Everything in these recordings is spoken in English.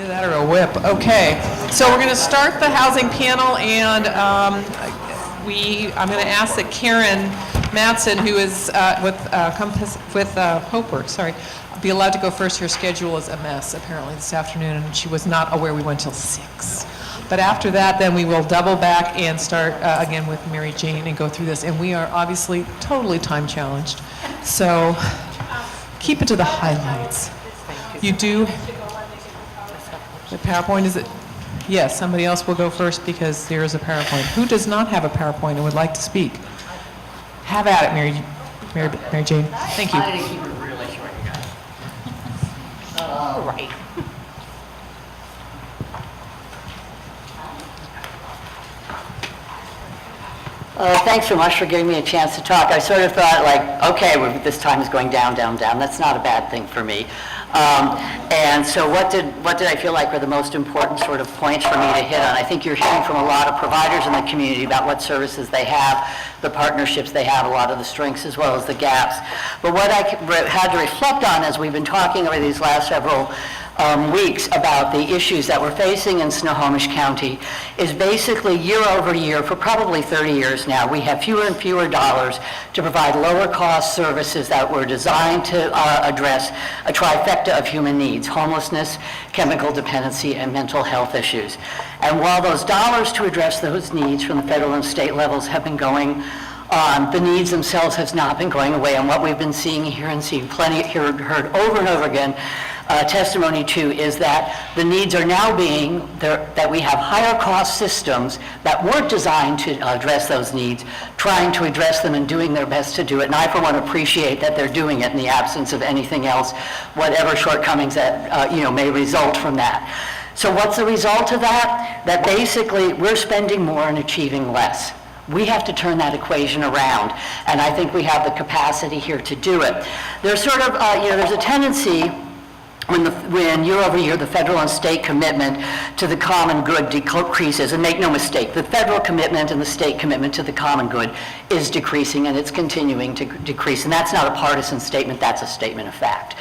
Either that or a whip. Okay, so we're going to start the housing panel, and I'm going to ask that Karen Matson, who is with Hopeworks, sorry, be allowed to go first. Her schedule is a mess apparently this afternoon, and she was not aware we went till 6. But after that, then we will double back and start again with Mary Jane and go through this. And we are obviously totally time challenged, so keep it to the highlights. You do. The PowerPoint, is it? Yes, somebody else will go first because there is a PowerPoint. Who does not have a PowerPoint and would like to speak? Have at it, Mary Jane. Thank you. I'm going to keep it really short, you guys. All right. Thanks so much for giving me a chance to talk. I sort of thought, like, okay, this time is going down, down, down. That's not a bad thing for me. And so what did I feel like were the most important sort of points for me to hit on? I think you're hearing from a lot of providers in the community about what services they have, the partnerships they have, a lot of the strengths as well as the gaps. But what I had to reflect on as we've been talking over these last several weeks about the issues that we're facing in Snohomish County is basically year over year, for probably 30 years now, we have fewer and fewer dollars to provide lower cost services that were designed to address a trifecta of human needs: homelessness, chemical dependency, and mental health issues. And while those dollars to address those needs from the federal and state levels have been going on, the needs themselves has not been going away. And what we've been seeing here and seeing heard over and over again testimony to is that the needs are now being, that we have higher cost systems that weren't designed to address those needs, trying to address them and doing their best to do it. And I, for one, appreciate that they're doing it in the absence of anything else, whatever shortcomings that may result from that. So what's the result of that? That basically we're spending more and achieving less. We have to turn that equation around, and I think we have the capacity here to do it. There's sort of, there's a tendency when year over year the federal and state commitment to the common good decreases, and make no mistake, the federal commitment and the state commitment to the common good is decreasing, and it's continuing to decrease, and that's not a partisan statement, that's a statement of fact.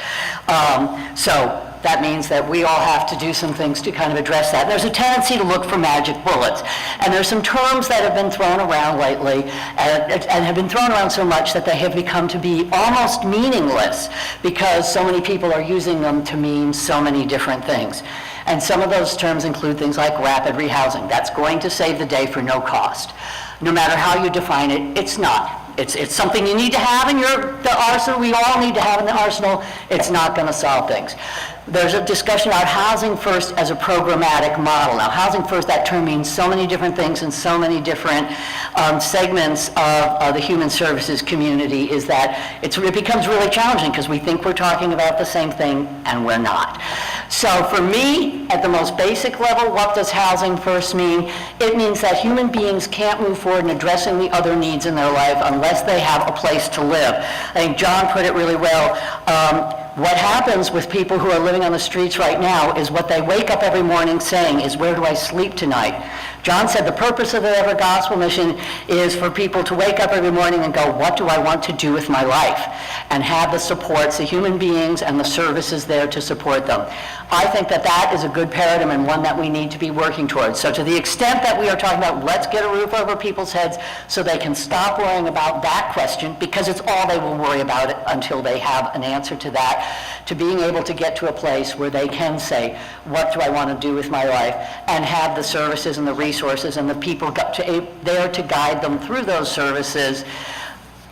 So that means that we all have to do some things to kind of address that. There's a tendency to look for magic bullets, and there's some terms that have been thrown around lately and have been thrown around so much that they have become to be almost meaningless because so many people are using them to mean so many different things. And some of those terms include things like rapid rehousing. That's going to save the day for no cost. No matter how you define it, it's not. It's something you need to have in the arsenal. We all need to have in the arsenal. It's not going to solve things. There's a discussion about housing first as a programmatic model. Now, housing first, that term means so many different things in so many different segments of the human services community, is that it becomes really challenging because we think we're talking about the same thing and we're not. So for me, at the most basic level, what does housing first mean? It means that human beings can't move forward in addressing the other needs in their life unless they have a place to live. I think John put it really well. What happens with people who are living on the streets right now is what they wake up every morning saying is, where do I sleep tonight? John said the purpose of the Everett Gospel Mission is for people to wake up every morning and go, what do I want to do with my life? And have the supports, the human beings and the services there to support them. I think that that is a good paradigm and one that we need to be working towards. So to the extent that we are talking about, let's get a roof over people's heads so they can stop worrying about that question, because it's all they will worry about it until they have an answer to that, to being able to get to a place where they can say, what do I want to do with my life, and have the services and the resources and the people there to guide them through those services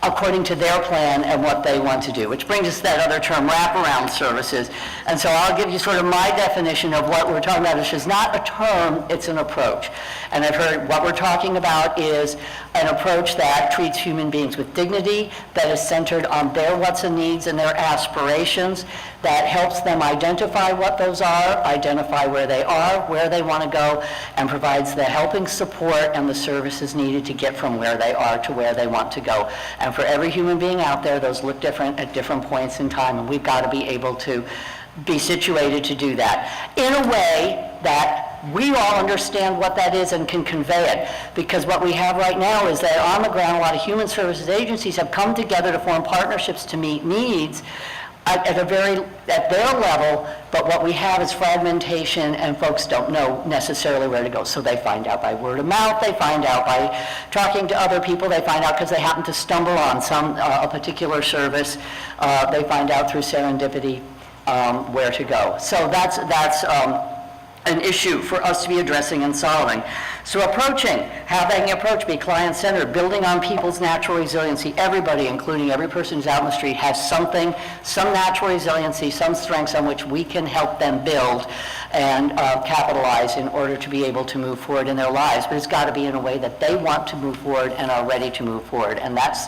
according to their plan and what they want to do, which brings us to that other term, wraparound services. And so I'll give you sort of my definition of what we're talking about. It's just not a term, it's an approach. And I've heard what we're talking about is an approach that treats human beings with dignity, that is centered on their wants and needs and their aspirations, that helps them identify what those are, identify where they are, where they want to go, and provides the helping support and the services needed to get from where they are to where they want to go. And for every human being out there, those look different at different points in time, and we've got to be able to be situated to do that in a way that we all understand what that is and can convey it. Because what we have right now is that on the ground, a lot of human services agencies have come together to form partnerships to meet needs at their level, but what we have is fragmentation, and folks don't know necessarily where to go. So they find out by word of mouth, they find out by talking to other people, they find out because they happen to stumble on a particular service, they find out through serendipity where to go. So that's an issue for us to be addressing and solving. So having an approach be client-centered, building on people's natural resiliency. Everybody, including every person who's out in the street, has some natural resiliency, some strengths on which we can help them build and capitalize in order to be able to move forward in their lives. But it's got to be in a way that they want to move forward and are ready to move forward. And that's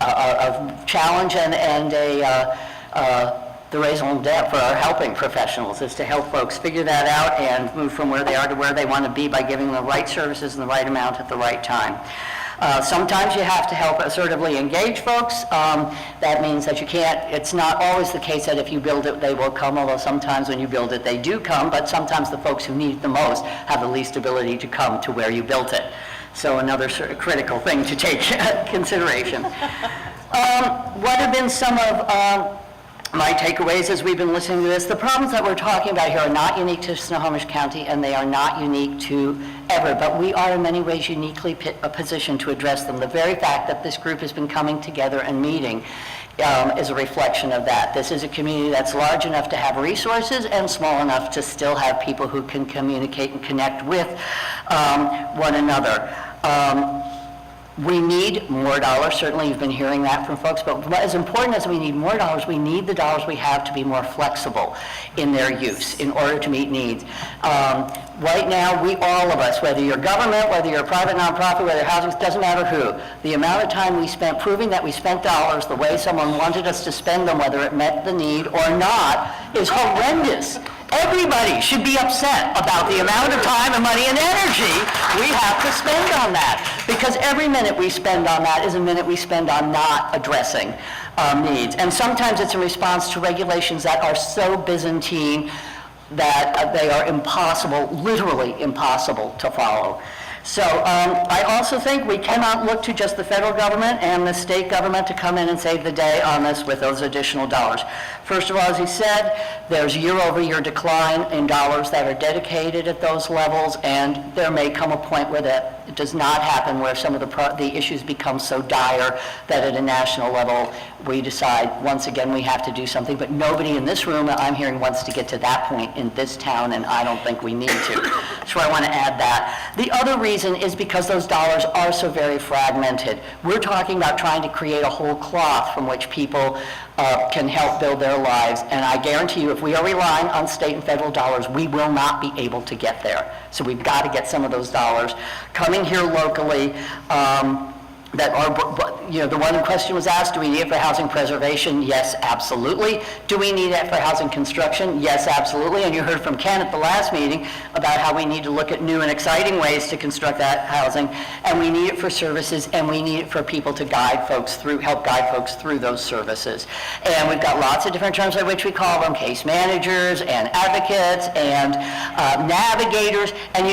a challenge and the raison d'etre for our helping professionals, is to help folks figure that out and move from where they are to where they want to be by giving them the right services in the right amount at the right time. Sometimes you have to help assertively engage folks. That means that it's not always the case that if you build it, they will come, although sometimes when you build it, they do come, but sometimes the folks who need it the most have the least ability to come to where you built it. So another sort of critical thing to take consideration. What have been some of my takeaways as we've been listening to this? The problems that we're talking about here are not unique to Snohomish County, and they are not unique to Everett, but we are in many ways uniquely positioned to address them. The very fact that this group has been coming together and meeting is a reflection of that. This is a community that's large enough to have resources and small enough to still have people who can communicate and connect with one another. We need more dollars. Certainly you've been hearing that from folks, but as important as we need more dollars, we need the dollars we have to be more flexible in their use in order to meet needs. Right now, all of us, whether you're government, whether you're a private nonprofit, whether housing, doesn't matter who, the amount of time we spent proving that we spent dollars the way someone wanted us to spend them, whether it met the need or not, is horrendous. Everybody should be upset about the amount of time and money and energy we have to spend on that, because every minute we spend on that is a minute we spend on not addressing needs. And sometimes it's in response to regulations that are so Byzantine that they are impossible, literally impossible to follow. So I also think we cannot look to just the federal government and the state government to come in and save the day on this with those additional dollars. First of all, as he said, there's year-over-year decline in dollars that are dedicated at those levels, and there may come a point where that does not happen, where some of the issues become so dire that at a national level we decide once again we have to do something. But nobody in this room, I'm hearing, wants to get to that point in this town, and I don't think we need to. So I want to add that. The other reason is because those dollars are so very fragmented. We're talking about trying to create a whole cloth from which people can help build their lives, and I guarantee you if we are relying on state and federal dollars, we will not be able to get there. So we've got to get some of those dollars coming here locally. That are, the one question was asked, do we need it for housing preservation? Yes, absolutely. Do we need it for housing construction? Yes, absolutely. And you heard from Ken at the last meeting about how we need to look at new and exciting ways to construct that housing, and we need it for services, and we need it for people to help guide folks through those services. And we've got lots of different terms by which we call them, case managers and advocates and navigators, and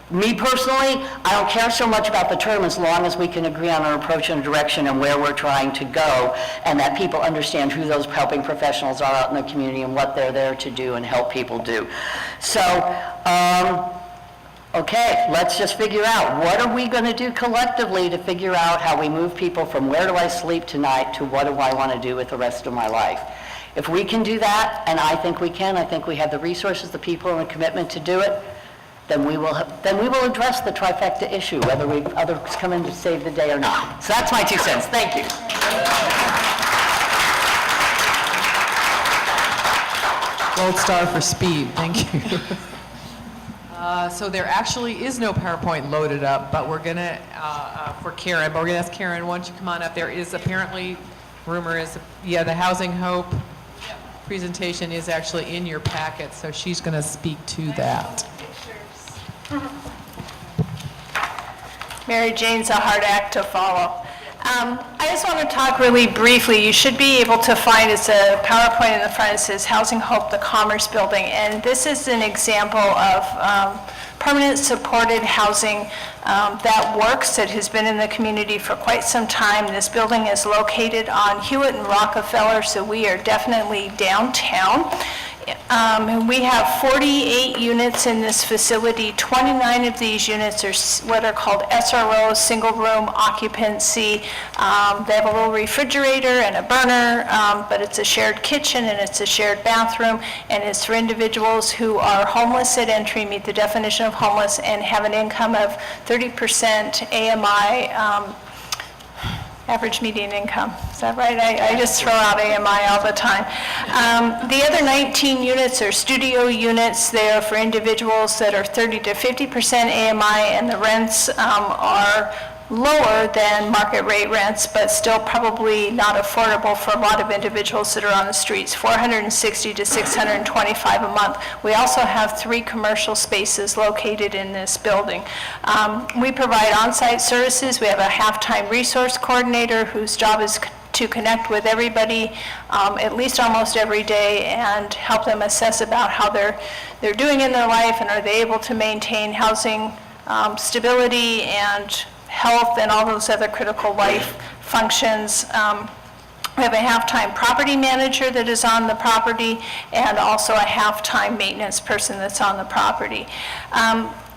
me personally, I don't care so much about the term as long as we can agree on an approach and a direction and where we're trying to go, and that people understand who those helping professionals are out in the community and what they're there to do and help people do. So, okay, let's just figure out what are we going to do collectively to figure out how we move people from where do I sleep tonight to what do I want to do with the rest of my life. If we can do that, and I think we can, I think we have the resources, the people, and the commitment to do it, then we will address the trifecta issue, whether others come in to save the day or not. So that's my 2 cents. Thank you. Gold star for speed. Thank you. So there actually is no PowerPoint loaded up, but we're going to, for Karen, but we're going to ask Karen, why don't you come on up? There is apparently, rumor is, the Housing Hope presentation is actually in your packet, so she's going to speak to that. Mary Jane's a hard act to follow. I just want to talk really briefly. You should be able to find, it's a PowerPoint in the front. It says Housing Hope, the Commerce Building. And this is an example of permanent supported housing that works, that has been in the community for quite some time. This building is located on Hewitt and Rockefeller, so we are definitely downtown. We have 48 units in this facility. 29 of these units are what are called SROs, single room occupancy. They have a little refrigerator and a burner, but it's a shared kitchen and it's a shared bathroom, and it's for individuals who are homeless at entry, meet the definition of homeless, and have an income of 30% AMI, average median income. Is that right? I just throw out AMI all the time. The other 19 units are studio units. They are for individuals that are 30 to 50% AMI, and the rents are lower than market rate rents, but still probably not affordable for a lot of individuals that are on the streets, $460 to $625 a month. We also have 3 commercial spaces located in this building. We provide on-site services. We have a half-time resource coordinator whose job is to connect with everybody at least almost every day and help them assess about how they're doing in their life, and are they able to maintain housing stability and health and all those other critical life functions. We have a half-time property manager that is on the property, and also a half-time maintenance person that's on the property.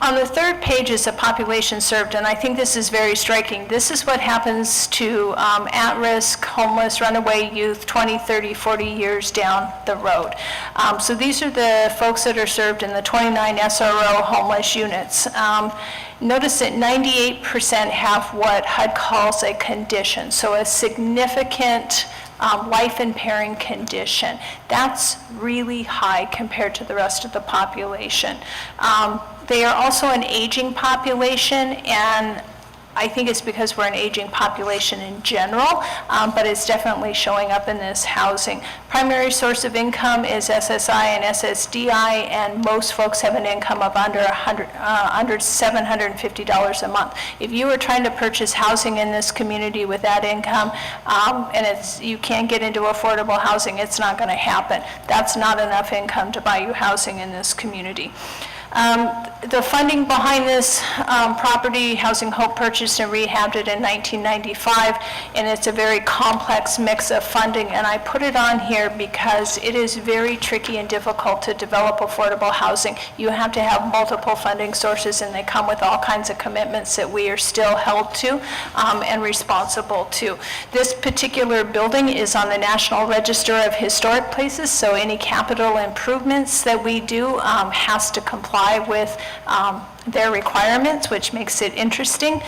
On the third page is a population served, and I think this is very striking. This is what happens to at-risk, homeless, runaway youth 20, 30, 40 years down the road. So these are the folks that are served in the 29 SRO homeless units. Notice that 98% have what HUD calls a condition, so a significant life-impairing condition. That's really high compared to the rest of the population. They are also an aging population, and I think it's because we're an aging population in general, but it's definitely showing up in this housing. Primary source of income is SSI and SSDI, and most folks have an income of under $750 a month. If you were trying to purchase housing in this community with that income, and you can't get into affordable housing, it's not going to happen. That's not enough income to buy you housing in this community. The funding behind this property, Housing Hope purchased and rehabbed it in 1995, and it's a very complex mix of funding, and I put it on here because it is very tricky and difficult to develop affordable housing. You have to have multiple funding sources, and they come with all kinds of commitments that we are still held to and responsible to. This particular building is on the National Register of Historic Places, so any capital improvements that we do has to comply with their requirements, which makes it interesting.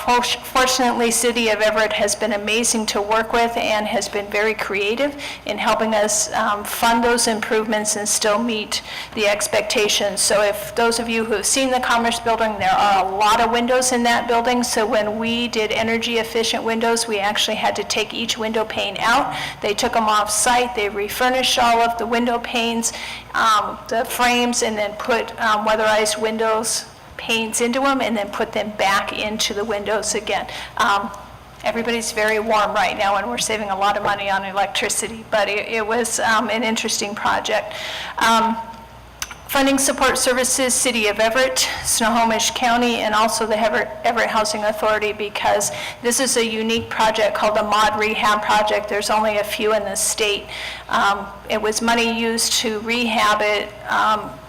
Fortunately, City of Everett has been amazing to work with and has been very creative in helping us fund those improvements and still meet the expectations. So if those of you who have seen the Commerce Building, there are a lot of windows in that building. So when we did energy efficient windows, we actually had to take each window pane out. They took them off site, they refurnished all of the window panes, the frames, and then put weatherized windows panes into them, and then put them back into the windows again. Everybody's very warm right now, and we're saving a lot of money on electricity, but it was an interesting project. Funding support services, City of Everett, Snohomish County, and also the Everett Housing Authority, because this is a unique project called a mod rehab project. There's only a few in the state. It was money used to rehab it.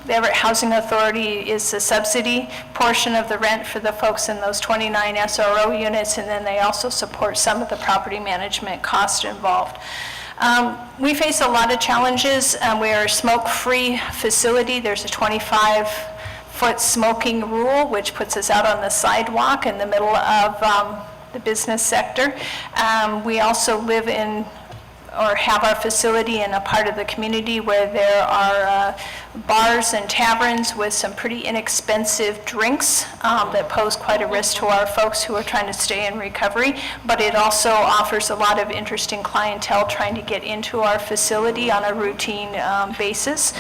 The Everett Housing Authority is the subsidy portion of the rent for the folks in those 29 SRO units, and then they also support some of the property management cost involved. We face a lot of challenges. We are a smoke-free facility. There's a 25-foot smoking rule, which puts us out on the sidewalk in the middle of the business sector. We also live in or have our facility in a part of the community where there are bars and taverns with some pretty inexpensive drinks that pose quite a risk to our folks who are trying to stay in recovery, but it also offers a lot of interesting clientele trying to get into our facility on a routine basis.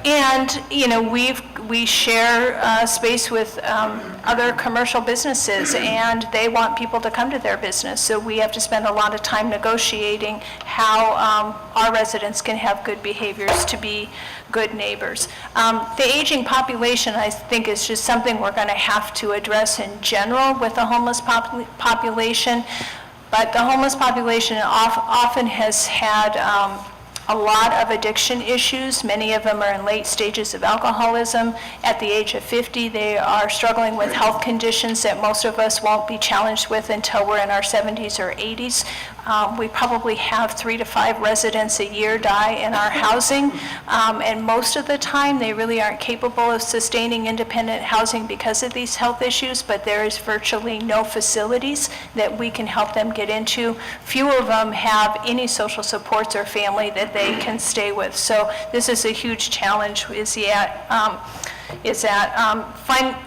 And, you know, we share space with other commercial businesses, and they want people to come to their business. So we have to spend a lot of time negotiating how our residents can have good behaviors to be good neighbors. The aging population, I think, is just something we're going to have to address in general with the homeless population. But the homeless population often has had a lot of addiction issues. Many of them are in late stages of alcoholism. At the age of 50, they are struggling with health conditions that most of us won't be challenged with until we're in our 70s or 80s. We probably have 3 to 5 residents a year die in our housing, and most of the time they really aren't capable of sustaining independent housing because of these health issues, but there is virtually no facilities that we can help them get into. Few of them have any social supports or family that they can stay with. So this is a huge challenge,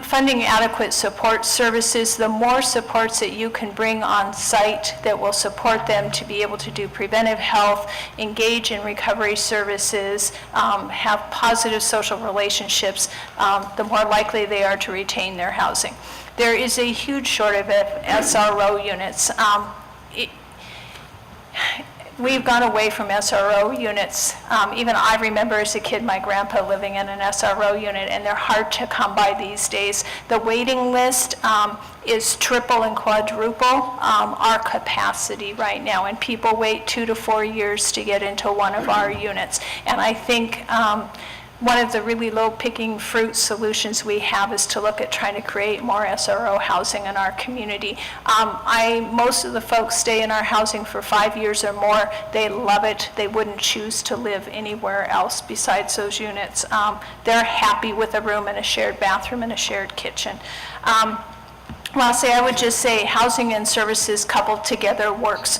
finding adequate support services. The more supports that you can bring on site that will support them to be able to do preventive health, engage in recovery services, have positive social relationships, the more likely they are to retain their housing. There is a huge shortage of SRO units. We've gone away from SRO units. Even I remember as a kid my grandpa living in an SRO unit, and they're hard to come by these days. The waiting list is triple and quadruple our capacity right now, and people wait 2 to 4 years to get into one of our units. And I think one of the really low-picking fruit solutions we have is to look at trying to create more SRO housing in our community. Most of the folks stay in our housing for 5 years or more. They love it. They wouldn't choose to live anywhere else besides those units. They're happy with a room and a shared bathroom and a shared kitchen. Lastly, I would just say housing and services coupled together works.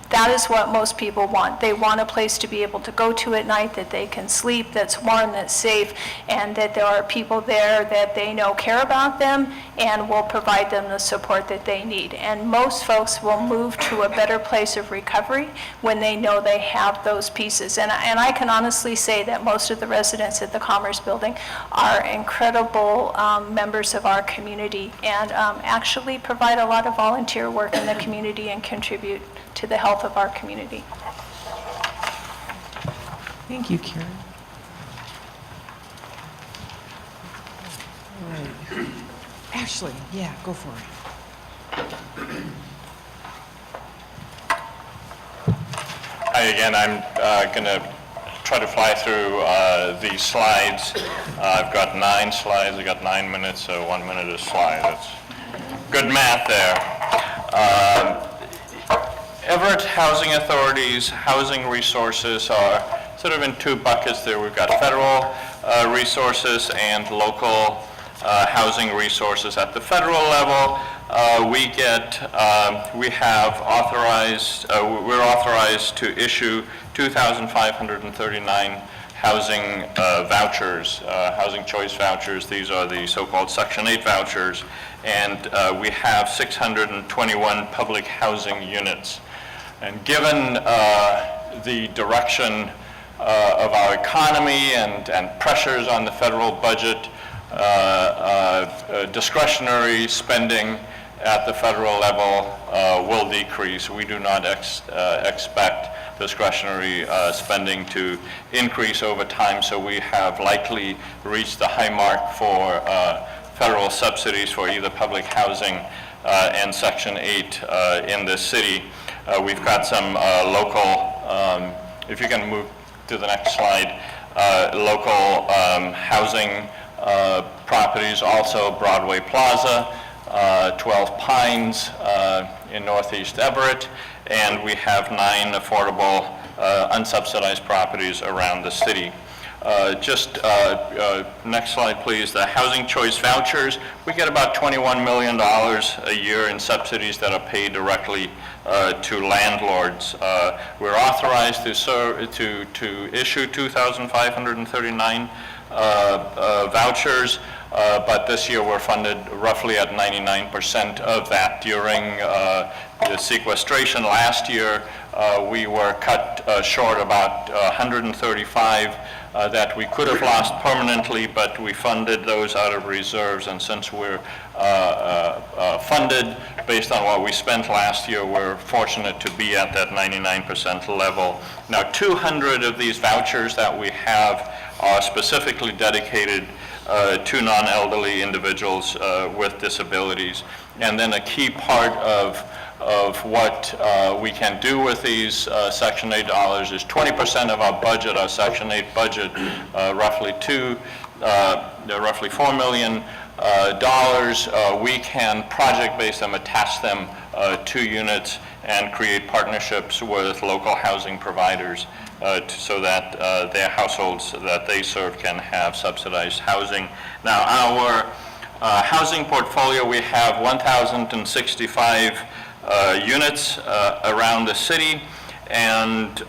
That is what most people want. They want a place to be able to go to at night, that they can sleep, that's warm, that's safe, and that there are people there that they know care about them and will provide them the support that they need. And most folks will move to a better place of recovery when they know they have those pieces. And I can honestly say that most of the residents at the Commerce Building are incredible members of our community and actually provide a lot of volunteer work in the community and contribute to the health of our community. Thank you, Karen. All right. Ashley, yeah, go for it. Hi again. I'm going to try to fly through these slides. I've got 9 slides. I've got 9 minutes, so 1 minute a slide. That's good math there. Everett Housing Authority's housing resources are sort of in 2 buckets there. We've got federal resources and local housing resources. At the federal level, we're authorized to issue 2,539 housing vouchers, housing choice vouchers. These are the so-called Section 8 vouchers, and we have 621 public housing units. And given the direction of our economy and pressures on the federal budget, discretionary spending at the federal level will decrease. We do not expect discretionary spending to increase over time, so we have likely reached the high mark for federal subsidies for either public housing and Section 8 in this city. We've got some local, if you can move to the next slide, local housing properties, also Broadway Plaza, 12 Pines in Northeast Everett, and we have 9 affordable unsubsidized properties around the city. Next slide, please. The housing choice vouchers, we get about $21 million a year in subsidies that are paid directly to landlords. We're authorized to issue 2,539 vouchers, but this year we're funded roughly at 99% of that. During the sequestration last year, we were cut short about 135 that we could have lost permanently, but we funded those out of reserves, and since we're funded based on what we spent last year, we're fortunate to be at that 99% level. Now, 200 of these vouchers that we have are specifically dedicated to non-elderly individuals with disabilities. And then a key part of what we can do with these Section 8 dollars is 20% of our budget, our Section 8 budget, roughly $4 million, we can project-base them, attach them to units, and create partnerships with local housing providers so that their households that they serve can have subsidized housing. Now, our housing portfolio, we have 1,065 units around the city, and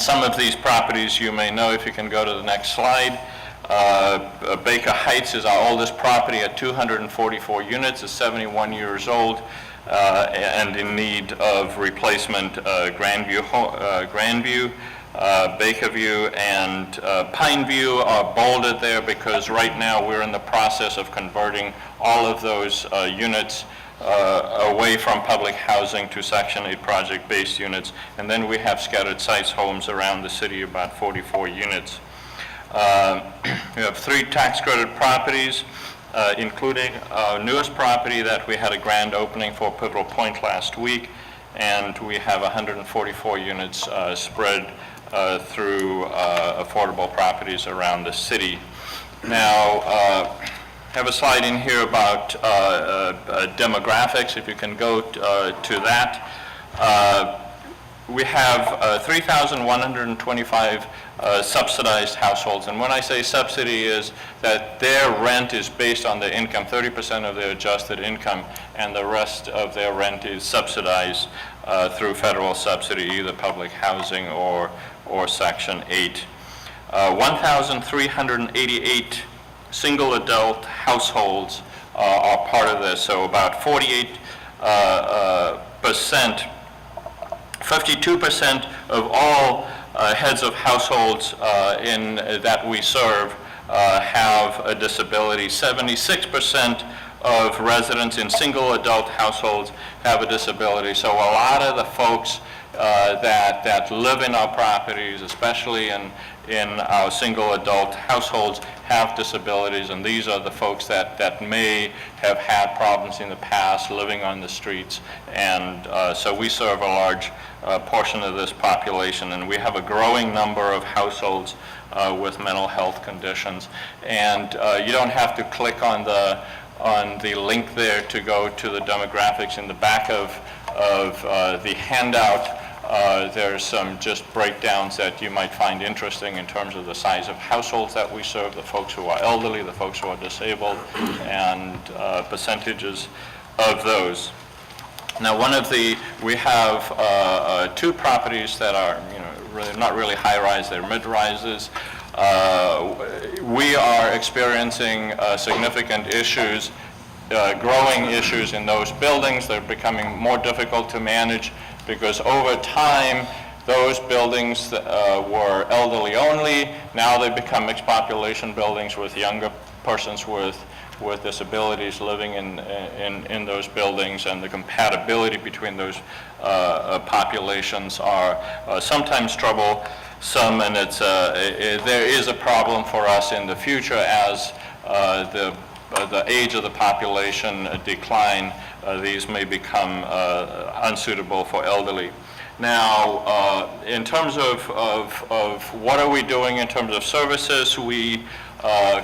some of these properties you may know if you can go to the next slide. Baker Heights is our oldest property at 244 units. It's 71 years old and in need of replacement. Grandview, Bakerview, and Pineview are bolded there because right now we're in the process of converting all of those units away from public housing to Section 8 project-based units. And then we have scattered sites homes around the city, about 44 units. We have 3 tax credit properties, including our newest property that we had a grand opening for, Pivotal Point, last week, and we have 144 units spread through affordable properties around the city. Now, I have a slide in here about demographics, if you can go to that. We have 3,125 subsidized households, and when I say subsidy is that their rent is based on their income, 30% of their adjusted income, and the rest of their rent is subsidized through federal subsidy, either public housing or Section 8. 1,388 single adult households are part of this, so about 48%, 52% of all heads of households that we serve have a disability. 76% of residents in single adult households have a disability. So a lot of the folks that live in our properties, especially in our single adult households, have disabilities, and these are the folks that may have had problems in the past living on the streets, and so we serve a large portion of this population, and we have a growing number of households with mental health conditions. And you don't have to click on the link there to go to the demographics. In the back of the handout, there's some just breakdowns that you might find interesting in terms of the size of households that we serve, the folks who are elderly, the folks who are disabled, and percentages of those. Now, we have 2 properties that are, really not really high-rise, they're mid-rises. We are experiencing significant issues, growing issues in those buildings. They're becoming more difficult to manage because over time, those buildings were elderly only. Now they become mixed population buildings with younger persons with disabilities living in those buildings, and the compatibility between those populations are sometimes troublesome, and there is a problem for us in the future as the age of the population decline. These may become unsuitable for elderly. Now, in terms of what are we doing in terms of services, we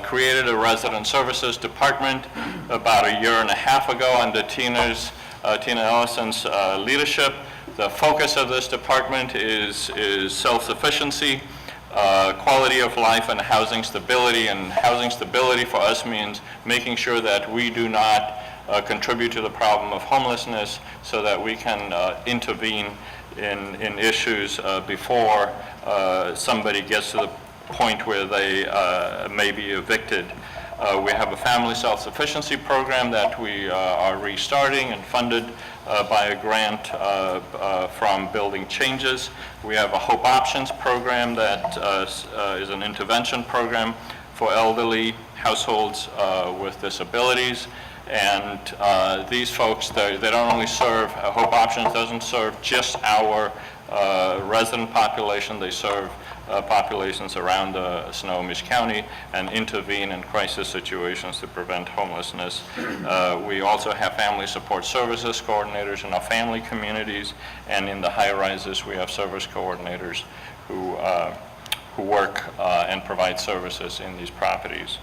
created a resident services department about a year and a half ago under Tina Ellison's leadership. The focus of this department is self-sufficiency, quality of life, and housing stability. And housing stability for us means making sure that we do not contribute to the problem of homelessness, so that we can intervene in issues before somebody gets to the point where they may be evicted. We have a family self-sufficiency program that we are restarting and funded by a grant from Building Changes. We have a Hope Options program that is an intervention program for elderly households with disabilities. And these folks, they don't only serve, Hope Options doesn't serve just our resident population, they serve populations around Snohomish County and intervene in crisis situations to prevent homelessness. We also have family support services coordinators in our family communities, and in the high rises we have service coordinators who work and provide services in these properties.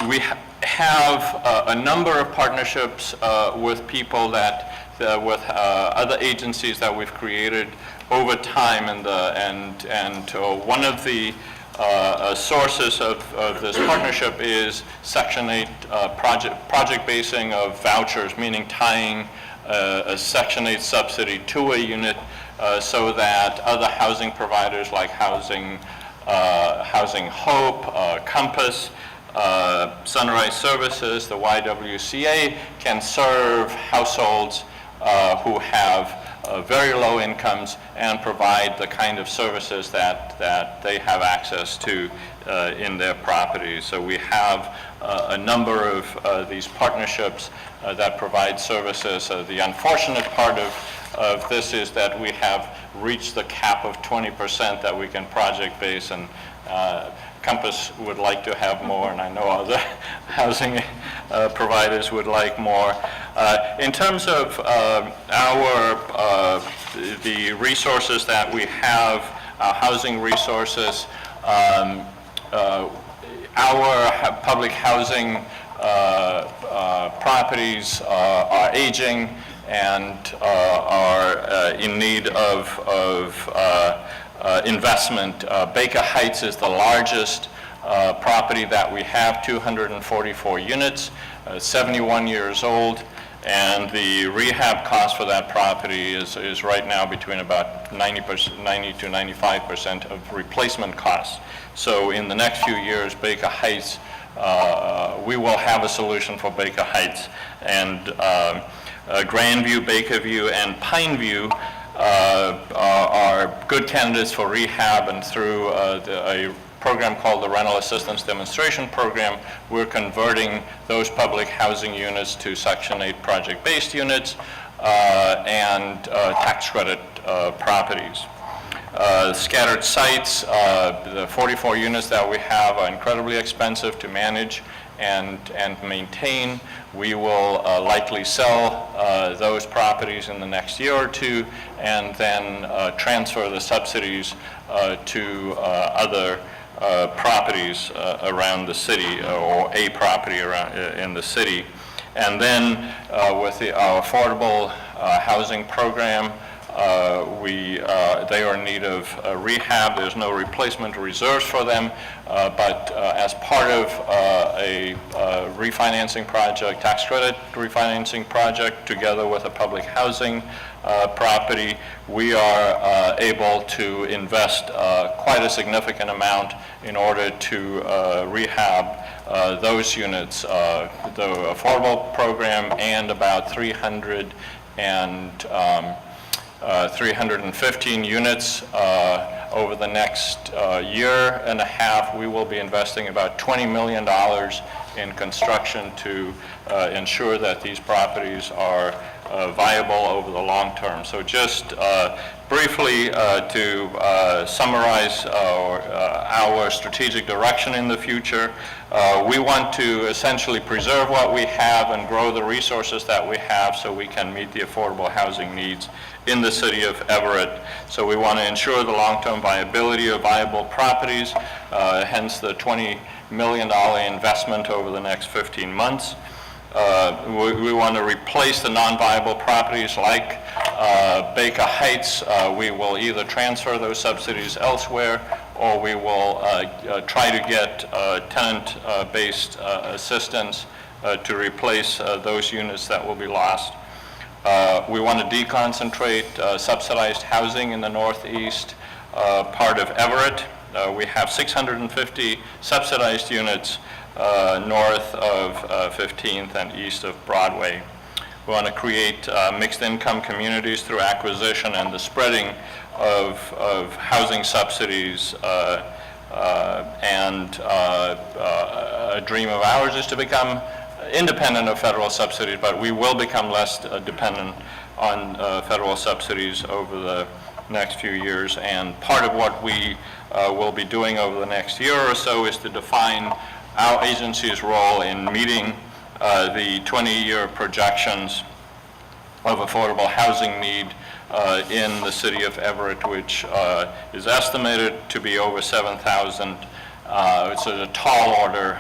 We have a number of partnerships with people that, with other agencies that we've created over time, and one of the sources of this partnership is Section 8 project basing of vouchers, meaning tying a Section 8 subsidy to a unit so that other housing providers like Housing Hope, Compass, Sunrise Services, the YWCA can serve households who have very low incomes and provide the kind of services that they have access to in their properties. So we have a number of these partnerships that provide services. The unfortunate part of this is that we have reached the cap of 20% that we can project base, and Compass would like to have more, and I know other housing providers would like more. In terms of the resources that we have, our housing resources, our public housing properties are aging and are in need of investment. Baker Heights is the largest property that we have, 244 units, 71 years old, and the rehab cost for that property is right now between about 90 to 95% of replacement costs. So in the next few years, Baker Heights, we will have a solution for Baker Heights, and Grandview, Bakerview, and Pineview are good candidates for rehab, and through a program called the Rental Assistance Demonstration Program, we're converting those public housing units to Section 8 project-based units and tax credit properties. Scattered sites, the 44 units that we have are incredibly expensive to manage and maintain. We will likely sell those properties in the next year or two, and then transfer the subsidies to other properties around the city, or a property around in the city. And then with our affordable housing program, they are in need of rehab. There's no replacement reserves for them, but as part of a refinancing project, tax credit refinancing project, together with a public housing property, we are able to invest quite a significant amount in order to rehab those units. The affordable program and about 315 units over the next year and a half. We will be investing about $20 million in construction to ensure that these properties are viable over the long term. So just briefly to summarize our strategic direction in the future, we want to essentially preserve what we have and grow the resources that we have so we can meet the affordable housing needs in the city of Everett. So we want to ensure the long-term viability of viable properties, hence the $20 million investment over the next 15 months. We want to replace the non-viable properties like Baker Heights. We will either transfer those subsidies elsewhere, or we will try to get tenant-based assistance to replace those units that will be lost. We want to deconcentrate subsidized housing in the northeast part of Everett. We have 650 subsidized units north of 15th and east of Broadway. We want to create mixed income communities through acquisition and the spreading of housing subsidies, and a dream of ours is to become independent of federal subsidies, but we will become less dependent on federal subsidies over the next few years. And part of what we will be doing over the next year or so is to define our agency's role in meeting the 20-year projections of affordable housing need in the city of Everett, which is estimated to be over 7,000. It's a tall order.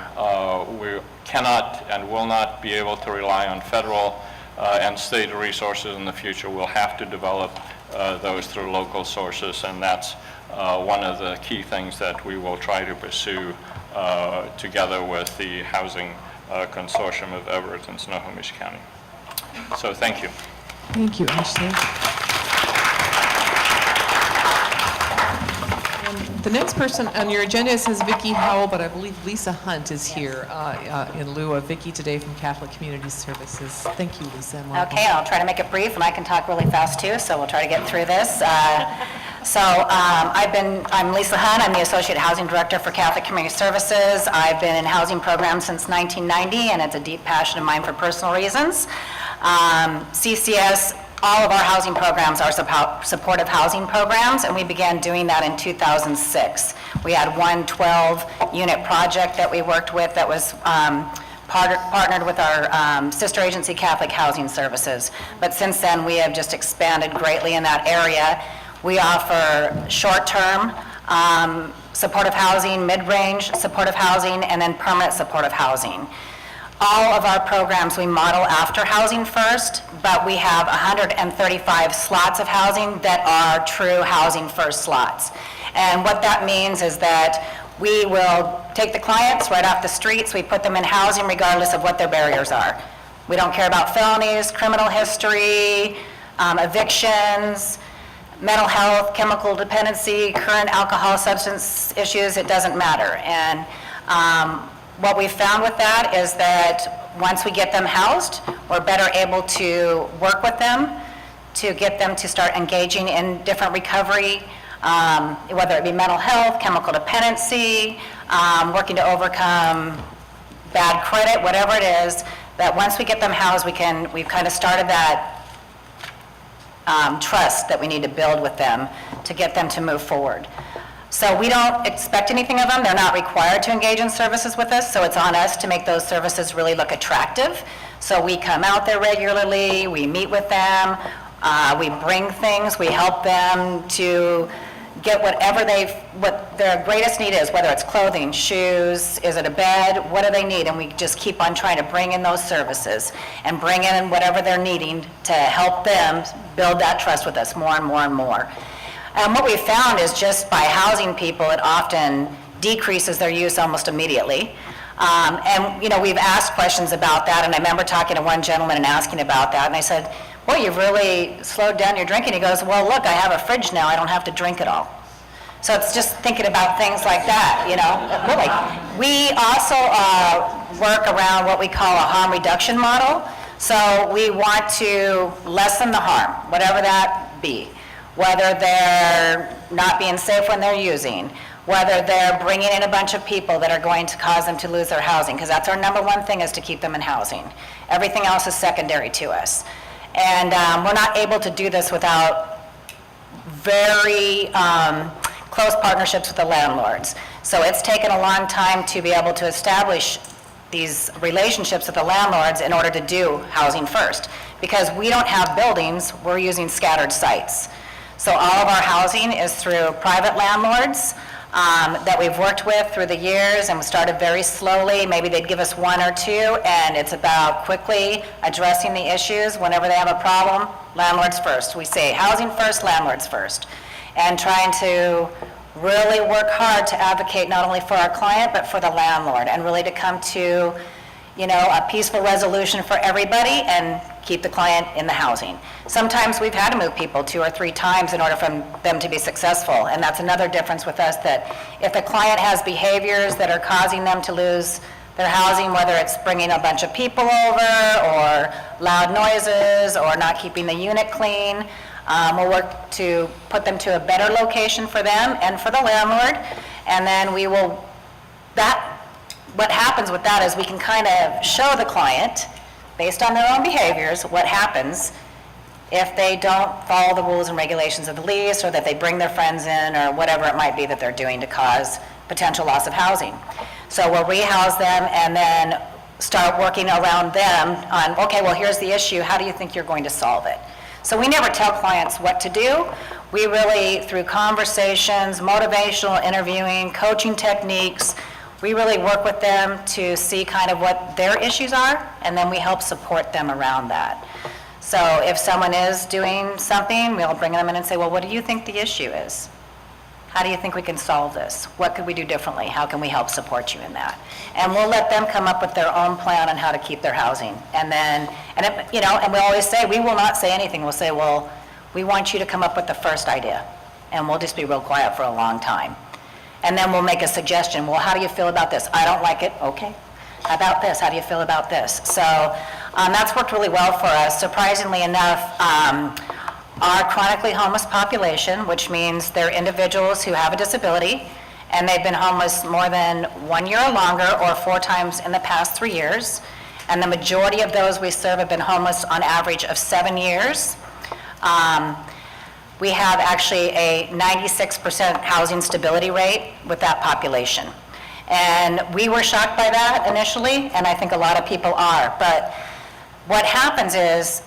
We cannot and will not be able to rely on federal and state resources in the future. We'll have to develop those through local sources, and that's one of the key things that we will try to pursue together with the Housing Consortium of Everett and Snohomish County. So thank you. Thank you, Ashley. The next person on your agenda says Vicki Howell, but I believe Lisa Hunt is here in lieu of Vicki today from Catholic Community Services. Thank you, Lisa, and welcome. Okay, I'll try to make it brief, and I can talk really fast too, so we'll try to get through this. I'm Lisa Hunt. I'm the Associate Housing Director for Catholic Community Services. I've been in housing programs since 1990, and it's a deep passion of mine for personal reasons. CCS, all of our housing programs are supportive housing programs, and we began doing that in 2006. We had one 12-unit project that we worked with that was partnered with our sister agency, Catholic Housing Services. But since then, we have just expanded greatly in that area. We offer short-term supportive housing, mid-range supportive housing, and then permanent supportive housing. All of our programs we model after Housing First, but we have 135 slots of housing that are true Housing First slots. And what that means is that we will take the clients right off the streets, we put them in housing regardless of what their barriers are. We don't care about felonies, criminal history, evictions, mental health, chemical dependency, current alcohol substance issues, it doesn't matter. And what we've found with that is that once we get them housed, we're better able to work with them to get them to start engaging in different recovery, whether it be mental health, chemical dependency, working to overcome bad credit, whatever it is, that once we get them housed, we've kind of started that trust that we need to build with them to get them to move forward. So we don't expect anything of them. They're not required to engage in services with us, so it's on us to make those services really look attractive. So we come out there regularly, we meet with them, we bring things, we help them to get what their greatest need is, whether it's clothing, shoes, is it a bed, what do they need? And we just keep on trying to bring in those services and bring in whatever they're needing to help them build that trust with us more and more and more. And what we found is just by housing people, it often decreases their use almost immediately. And we've asked questions about that, and I remember talking to one gentleman and asking about that, and I said, well, you've really slowed down your drinking. He goes, well, look, I have a fridge now, I don't have to drink it all. So it's just thinking about things like that, really. We also work around what we call a harm reduction model. So we want to lessen the harm, whatever that be. Whether they're not being safe when they're using, whether they're bringing in a bunch of people that are going to cause them to lose their housing, because that's our number one thing, is to keep them in housing. Everything else is secondary to us. And we're not able to do this without very close partnerships with the landlords. So it's taken a long time to be able to establish these relationships with the landlords in order to do Housing First. Because we don't have buildings, we're using scattered sites. So all of our housing is through private landlords that we've worked with through the years, and we started very slowly. Maybe they'd give us one or two, and it's about quickly addressing the issues. Whenever they have a problem, landlords first. We say housing first, landlords first. And trying to really work hard to advocate not only for our client, but for the landlord, and really to come to a peaceful resolution for everybody and keep the client in the housing. Sometimes we've had to move people 2 or 3 times in order for them to be successful, and that's another difference with us, that if the client has behaviors that are causing them to lose their housing, whether it's bringing a bunch of people over, or loud noises, or not keeping the unit clean. We'll work to put them to a better location for them and for the landlord, and then we will, what happens with that is we can kind of show the client, based on their own behaviors, what happens if they don't follow the rules and regulations of the lease, or that they bring their friends in, or whatever it might be that they're doing to cause potential loss of housing. So we'll rehouse them and then start working around them on, okay, well, here's the issue, how do you think you're going to solve it? So we never tell clients what to do. We really, through conversations, motivational interviewing, coaching techniques, we really work with them to see kind of what their issues are, and then we help support them around that. So if someone is doing something, we'll bring them in and say, well, what do you think the issue is? How do you think we can solve this? What could we do differently? How can we help support you in that? And we'll let them come up with their own plan on how to keep their housing. And then, and we always say, we will not say anything. We'll say, well, we want you to come up with the first idea. And we'll just be real quiet for a long time. And then we'll make a suggestion. Well, how do you feel about this? I don't like it. Okay. How about this? How do you feel about this? So that's worked really well for us. Surprisingly enough, our chronically homeless population, which means they're individuals who have a disability, and they've been homeless more than 1 year or longer, or 4 times in the past 3 years. And the majority of those we serve have been homeless on average of 7 years. We have actually a 96% housing stability rate with that population. And we were shocked by that initially, and I think a lot of people are. But what happens is,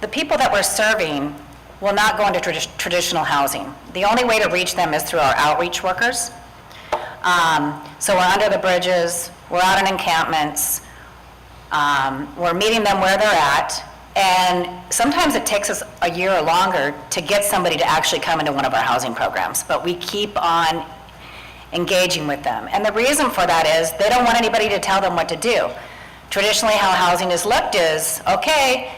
the people that we're serving will not go into traditional housing. The only way to reach them is through our outreach workers. So we're under the bridges, we're out in encampments, we're meeting them where they're at, and sometimes it takes us a year or longer to get somebody to actually come into one of our housing programs, but we keep on engaging with them. And the reason for that is they don't want anybody to tell them what to do. Traditionally, how housing is looked is, okay,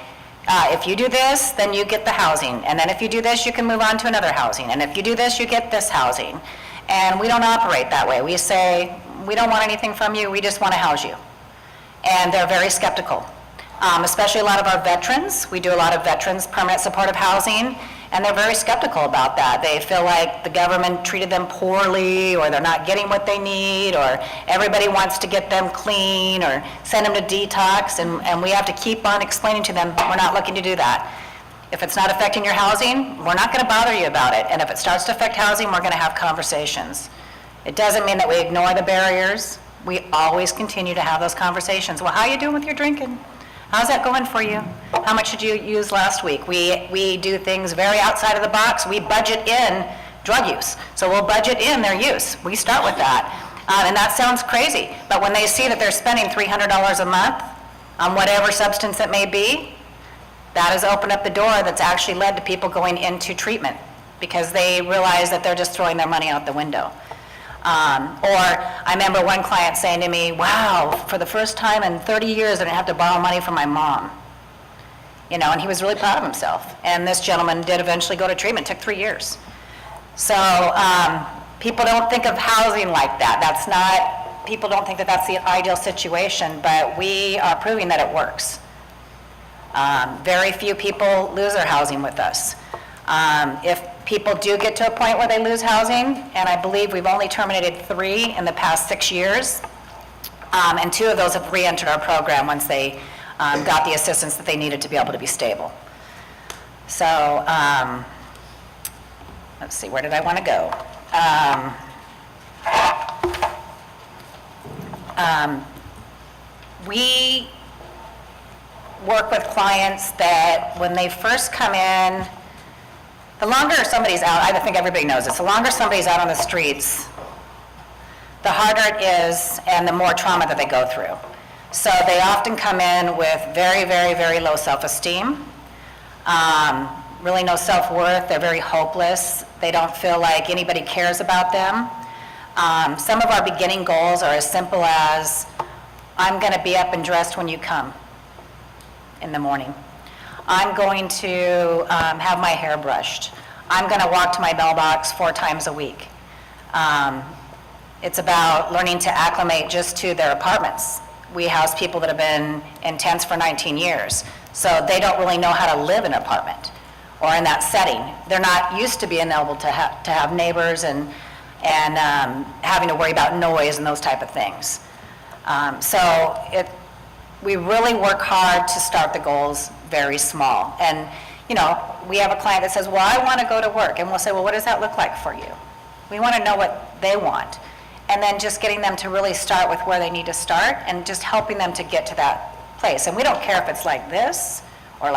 if you do this, then you get the housing. And then if you do this, you can move on to another housing. And if you do this, you get this housing. And we don't operate that way. We say, we don't want anything from you, we just want to house you. And they're very skeptical, especially a lot of our veterans. We do a lot of veterans permanent supportive housing, and they're very skeptical about that. They feel like the government treated them poorly, or they're not getting what they need, or everybody wants to get them clean, or send them to detox, and we have to keep on explaining to them, we're not looking to do that. If it's not affecting your housing, we're not going to bother you about it, and if it starts to affect housing, we're going to have conversations. It doesn't mean that we ignore the barriers. We always continue to have those conversations. Well, how are you doing with your drinking? How's that going for you? How much did you use last week? We do things very outside of the box. We budget in drug use. So we'll budget in their use. We start with that. And that sounds crazy. But when they see that they're spending $300 a month on whatever substance it may be, that has opened up the door that's actually led to people going into treatment, because they realize that they're just throwing their money out the window. Or I remember one client saying to me, wow, for the first time in 30 years I didn't have to borrow money from my mom. And he was really proud of himself. And this gentleman did eventually go to treatment. It took 3 years. So people don't think of housing like that. People don't think that that's the ideal situation, but we are proving that it works. Very few people lose their housing with us. If people do get to a point where they lose housing, and I believe we've only terminated 3 in the past 6 years, and 2 of those have re-entered our program once they got the assistance that they needed to be able to be stable. So, let's see, where did I want to go? We work with clients that when they first come in, the longer somebody's out, I think everybody knows this, the longer somebody's out on the streets, the harder it is and the more trauma that they go through. So they often come in with very, very, very low self-esteem, really no self-worth. They're very hopeless. They don't feel like anybody cares about them. Some of our beginning goals are as simple as, I'm going to be up and dressed when you come in the morning. I'm going to have my hair brushed. I'm going to walk to my mailbox 4 times a week. It's about learning to acclimate just to their apartments. We house people that have been in tents for 19 years, so they don't really know how to live in an apartment or in that setting. They're not used to being able to have neighbors and having to worry about noise and those type of things. We really work hard to start the goals very small. And, you know, we have a client that says, well, I want to go to work. And we'll say, well, what does that look like for you? We want to know what they want. And then just getting them to really start with where they need to start and just helping them to get to that place. And we don't care if it's like this or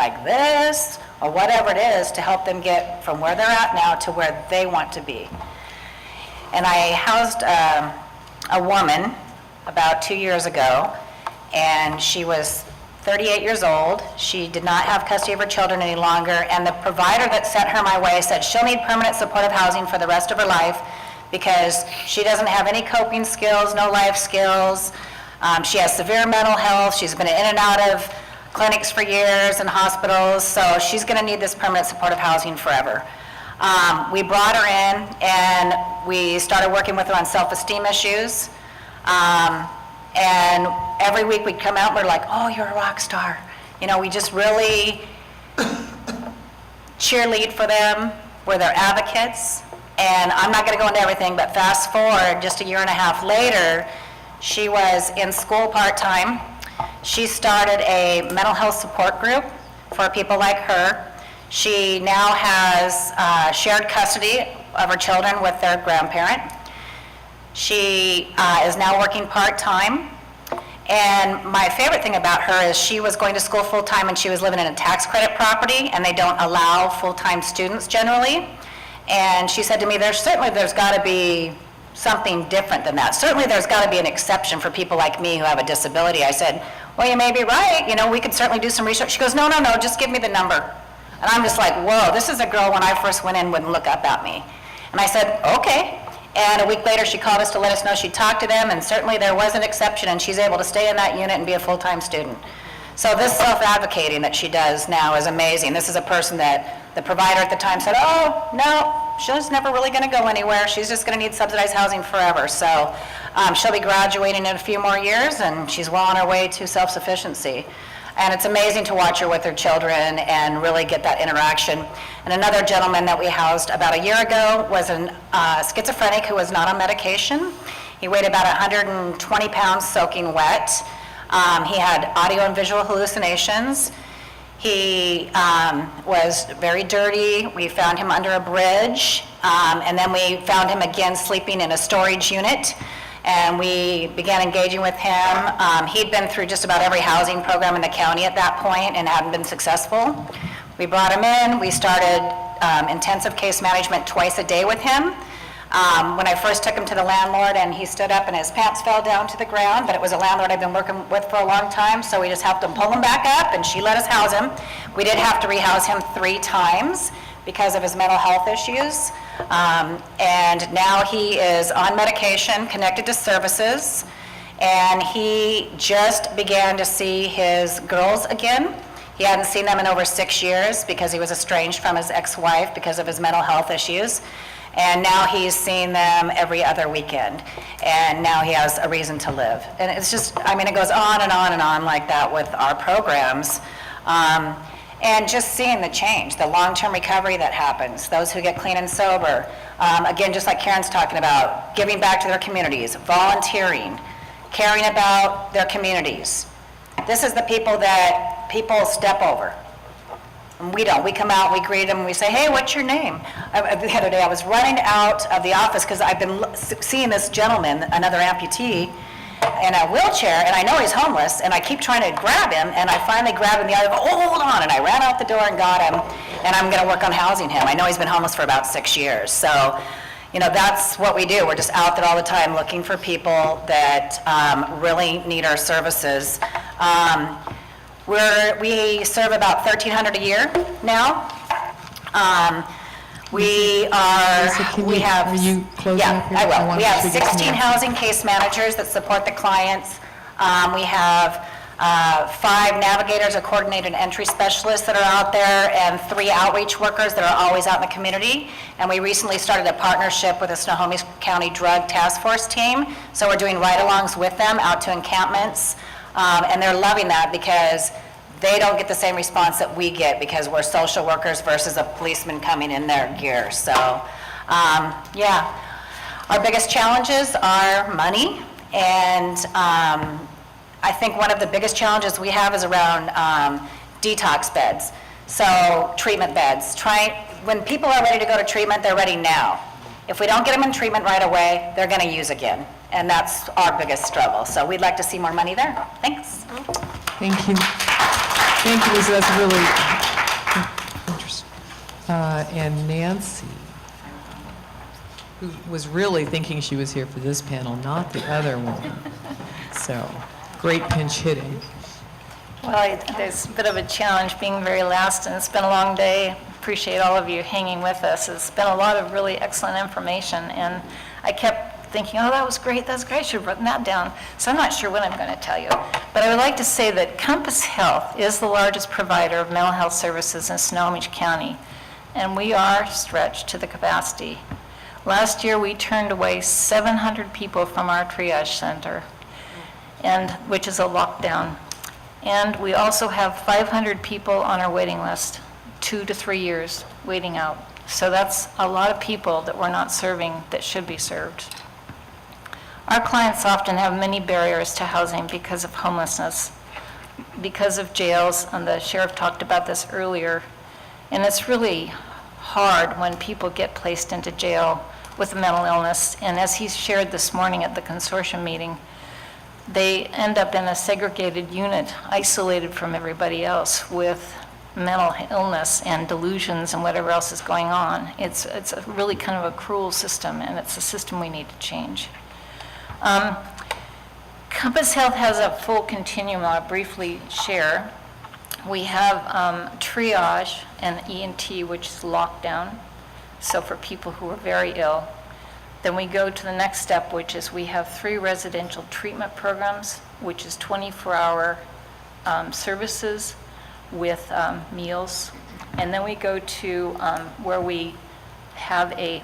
whatever it is, to help them get from where they're at now to where they want to be. And I housed a woman about 2 years ago, and she was 38 years old. She did not have custody of her children any longer, and the provider that sent her my way said she'll need permanent supportive housing for the rest of her life because she doesn't have any coping skills, no life skills. She has severe mental health. She's been in and out of clinics for years and hospitals, so she's going to need this permanent supportive housing forever. We brought her in, and we started working with her on self-esteem issues. And every week we'd come out and we're like, oh, you're a rock star. You know, we just really cheerlead for them. We're their advocates. And I'm not going to go into everything, but fast forward just a year and a half later, she was in school part-time. She started a mental health support group for people like her. She now has shared custody of her children with their grandparent. She is now working part-time. And my favorite thing about her is she was going to school full-time and she was living in a tax credit property, and they don't allow full-time students generally. And she said to me, there's got to be something different than that. Certainly there's got to be an exception for people like me who have a disability. I said, well, you may be right. You know, we could certainly do some research. She goes, no, just give me the number. And I'm just like, whoa, this is a girl when I first went in wouldn't look up at me. And I said, okay. And a week later, she called us to let us know she talked to them, and certainly there was an exception, and she's able to stay in that unit and be a full-time student. So this self-advocating that she does now is amazing. This is a person that the provider at the time said, oh, no, she's never really going to go anywhere. She's just going to need subsidized housing forever. So she'll be graduating in a few more years, and she's well on her way to self-sufficiency. And it's amazing to watch her with her children and really get that interaction. And another gentleman that we housed about a year ago was a schizophrenic who was not on medication. He weighed about 120 pounds soaking wet. He had audio and visual hallucinations. He was very dirty. We found him under a bridge. And then we found him again sleeping in a storage unit. And we began engaging with him. He'd been through just about every housing program in the county at that point and hadn't been successful. We brought him in. We started intensive case management twice a day with him. When I first took him to the landlord, and he stood up and his pants fell down to the ground, but it was a landlord I've been working with for a long time, so we just helped him pull him back up, and she let us house him. We did have to rehouse him 3 times because of his mental health issues. And now he is on medication, connected to services, and he just began to see his girls again. He hadn't seen them in over 6 years because he was estranged from his ex-wife because of his mental health issues. And now he's seeing them every other weekend. And now he has a reason to live. And it's just, I mean, it goes on and on and on like that with our programs. And just seeing the change, the long-term recovery that happens, those who get clean and sober. Again, just like Karen's talking about, giving back to their communities, volunteering, caring about their communities. This is the people that people step over. And we don't. We come out, we greet them, and we say, hey, what's your name? The other day I was running out of the office because I've been seeing this gentleman, another amputee, in a wheelchair, and I know he's homeless, and I keep trying to grab him, and I finally grab him the other, oh, hold on, and I ran out the door and got him, and I'm going to work on housing him. I know he's been homeless for about 6 years, so, you know, that's what we do. We're just out there all the time looking for people that really need our services. We serve about 1,300 a year now. We have, Will you close yeah, up here? I will. want We have to get to 16 know. housing case managers that support the clients. We have 5 navigators or coordinated entry specialists that are out there, and 3 outreach workers that are always out in the community. And we recently started a partnership with the Snohomish County Drug Task Force team, so we're doing ride-alongs with them out to encampments, and they're loving that because they don't get the same response that we get because we're social workers versus a policeman coming in their gear. So, yeah. Our biggest challenges are money, and I think one of the biggest challenges we have is around detox beds, so treatment beds. When people are ready to go to treatment, they're ready now. If we don't get them in treatment right away, they're going to use again, and that's our biggest struggle. So we'd like to see more money there. Thanks. Thank you. Thank you, Lisa, that's really interesting. And Nancy, who was really thinking she was here for this panel, not the other one. So, great pinch hitting. Well, there's a bit of a challenge being very last, and it's been a long day. Appreciate all of you hanging with us. It's been a lot of really excellent information, and I kept thinking, oh, that was great, that's great, I should have written that down. So I'm not sure what I'm going to tell you. But I would like to say that Compass Health is the largest provider of mental health services in Snohomish County, and we are stretched to the capacity. Last year, we turned away 700 people from our triage center, which is a lockdown. And we also have 500 people on our waiting list, 2 to 3 years waiting out. So that's a lot of people that we're not serving that should be served. Our clients often have many barriers to housing because of homelessness, because of jails, and the sheriff talked about this earlier. And it's really hard when people get placed into jail with a mental illness. And as he shared this morning at the consortium meeting, they end up in a segregated unit, isolated from everybody else with mental illness and delusions and whatever else is going on. It's a really kind of a cruel system, and it's a system we need to change. Compass Health has a full continuum I'll briefly share. We have triage and ENT, which is lockdown, so for people who are very ill. Then we go to the next step, which is we have 3 residential treatment programs, which is 24-hour services with meals. And then we go to where we have a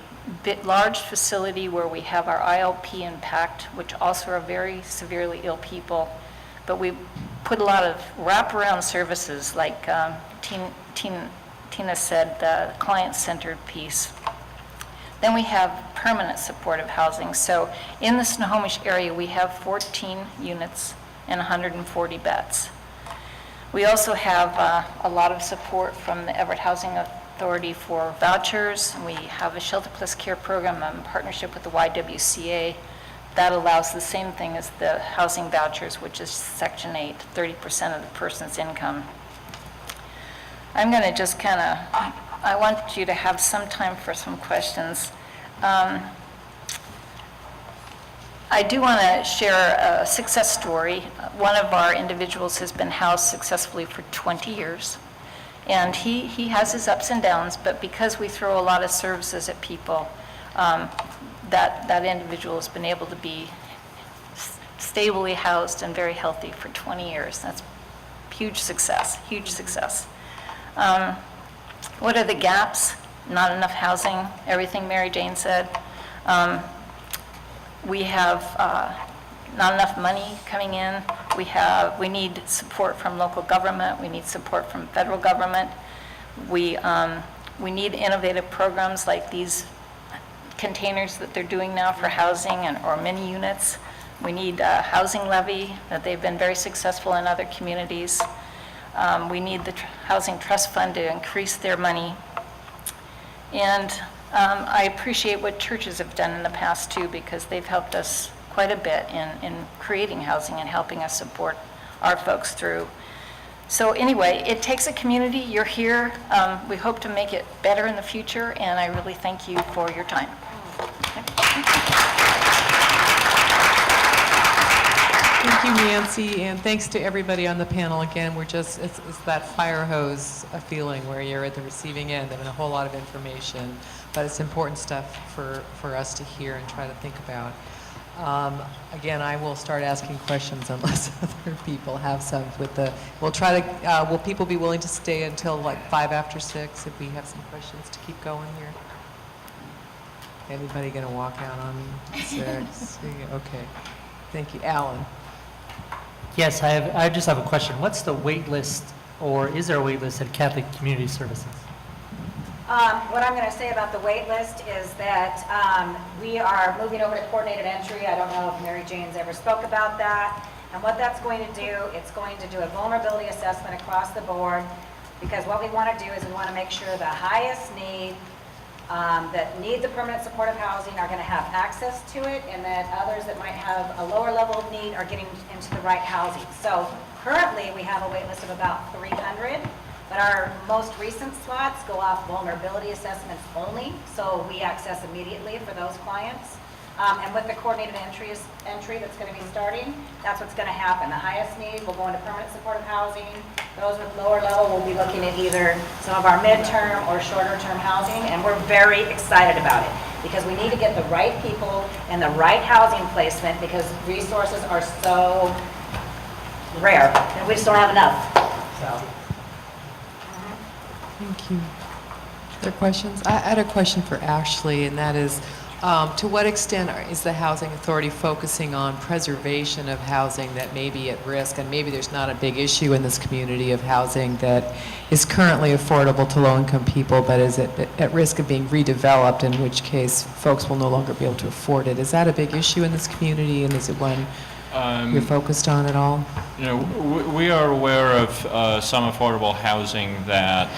large facility where we have our ILP and PACT, which also are very severely ill people. But we put a lot of wraparound services, like Tina said, the client-centered piece. Then we have permanent supportive housing. So in the Snohomish area, we have 14 units and 140 beds. We also have a lot of support from the Everett Housing Authority for vouchers. We have a Shelter Plus Care program in partnership with the YWCA. That allows the same thing as the housing vouchers, which is Section 8, 30% of the person's income. I'm going to just kind of, I want you to have some time for some questions. I do want to share a success story. One of our individuals has been housed successfully for 20 years. And he has his ups and downs, but because we throw a lot of services at people, that individual has been able to be stably housed and very healthy for 20 years. That's huge success, huge success. What are the gaps? Not enough housing, everything Mary Jane said. We have not enough money coming in. We need support from local government. We need support from federal government. We need innovative programs like these containers that they're doing now for housing or mini units. We need a housing levy that they've been very successful in other communities. We need the Housing Trust Fund to increase their money. And I appreciate what churches have done in the past too, because they've helped us quite a bit in creating housing and helping us support our folks through. So anyway, it takes a community. You're here. We hope to make it better in the future, and I really thank you for your time. Thank you, Nancy, and thanks to everybody on the panel. Again, it's that fire hose feeling where you're at the receiving end of a whole lot of information, but it's important stuff for us to hear and try to think about. Again, I will start asking questions unless other people have some with the, we'll try to, will people be willing to stay until like 5 after 6 if we have some questions to keep going here? Anybody going to walk out on me? 6? Okay. Thank you. Alan? Yes, I just have a question. What's the wait list, or is there a wait list at Catholic Community Services? What I'm going to say about the wait list is that we are moving over to coordinated entry. I don't know if Mary Jane's ever spoke about that. And what that's going to do, it's going to do a vulnerability assessment across the board, because what we want to do is we want to make sure the highest need, that need the permanent supportive housing are going to have access to it, and that others that might have a lower level of need are getting into the right housing. So currently, we have a wait list of about 300. But our most recent slots go off vulnerability assessments only, so we access immediately for those clients. And with the coordinated entry that's going to be starting, that's what's going to happen. The highest need will go into permanent supportive housing. Those with lower level will be looking at either some of our midterm or shorter term housing, and we're very excited about it because we need to get the right people in the right housing placement because resources are so rare, and we just don't have enough. So. Thank you. Other questions? I had a question for Ashley, and that is, to what extent is the Housing Authority focusing on preservation of housing that may be at risk, and maybe there's not a big issue in this community of housing that is currently affordable to low-income people, but is at risk of being redeveloped, in which case folks will no longer be able to afford it. Is that a big issue in this community, and is it one you're focused on at all? You know, we are aware of some affordable housing that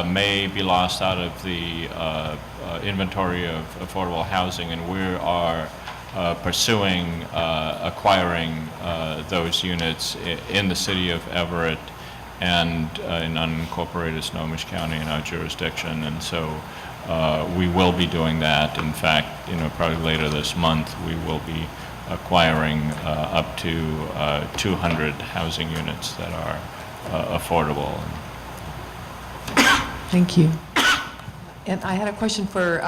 may be lost out of the inventory of affordable housing, and we are pursuing acquiring those units in the city of Everett and in unincorporated Snohomish County in our jurisdiction, and so we will be doing that. In fact, you know, probably later this month we will be acquiring up to 200 housing units that are affordable. Thank you. And I had a question for,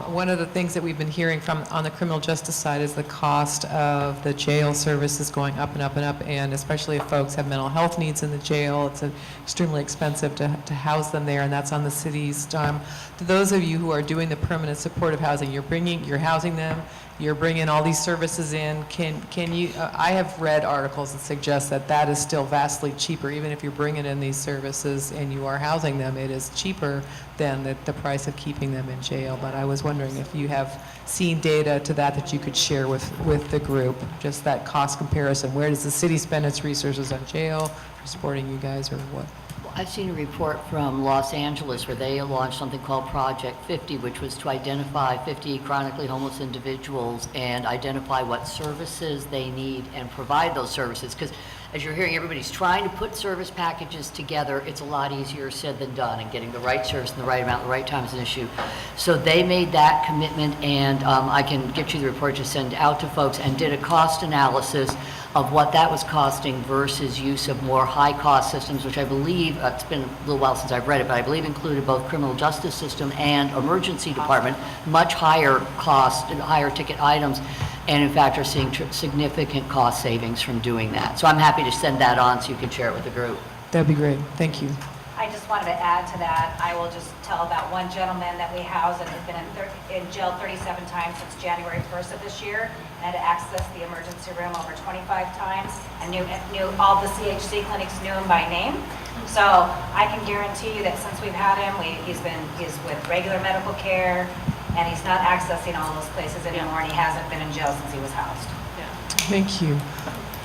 one of the things that we've been hearing from on the criminal justice side is the cost of the jail services going up and up and up, and especially if folks have mental health needs in the jail, it's extremely expensive to house them there, and that's on the city's dime. To those of you who are doing the permanent supportive housing, you're housing them, you're bringing all these services in. Can you? I have read articles that suggest that that is still vastly cheaper, even if you're bringing in these services and you are housing them. It is cheaper than the price of keeping them in jail. But I was wondering if you have seen data to that you could share with the group, just that cost comparison. Where does the city spend its resources on jail, or supporting you guys, or what? I've seen a report from Los Angeles where they launched something called Project 50, which was to identify 50 chronically homeless individuals and identify what services they need and provide those services. Because as you're hearing, everybody's trying to put service packages together. It's a lot easier said than done, and getting the right service in the right amount, the right time is an issue. So they made that commitment, and I can get you the report to send out to folks, and did a cost analysis of what that was costing versus use of more high-cost systems, which I believe, it's been a little while since I've read it, but I believe included both criminal justice system and emergency department, much higher cost and higher ticket items, and in fact are seeing significant cost savings from doing that. So I'm happy to send that on so you can share it with the group. That'd be great. Thank you. I just wanted to add to that. I will just tell about one gentleman that we house and has been in jail 37 times since January 1st of this year, and had to access the emergency room over 25 times, and knew all the CHC clinics knew him by name. So I can guarantee you that since we've had him, he's with regular medical care, and he's not accessing all those places anymore, and he hasn't been in jail since he was housed. Thank you.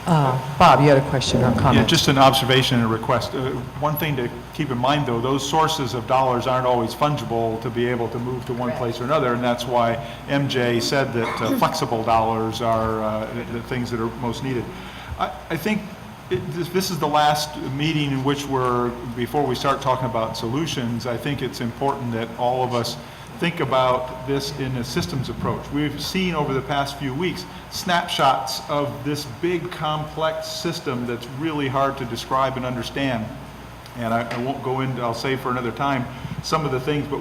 Bob, you had a question or a comment? Yeah, just an observation and a request. One thing to keep in mind, though, those sources of dollars aren't always fungible to be able to move to one place or another, and that's why MJ said that flexible dollars are the things that are most needed. I think this is the last meeting in which before we start talking about solutions, I think it's important that all of us think about this in a systems approach. We've seen over the past few weeks snapshots of this big complex system that's really hard to describe and understand. And I won't go into, I'll save for another time, some of the things, but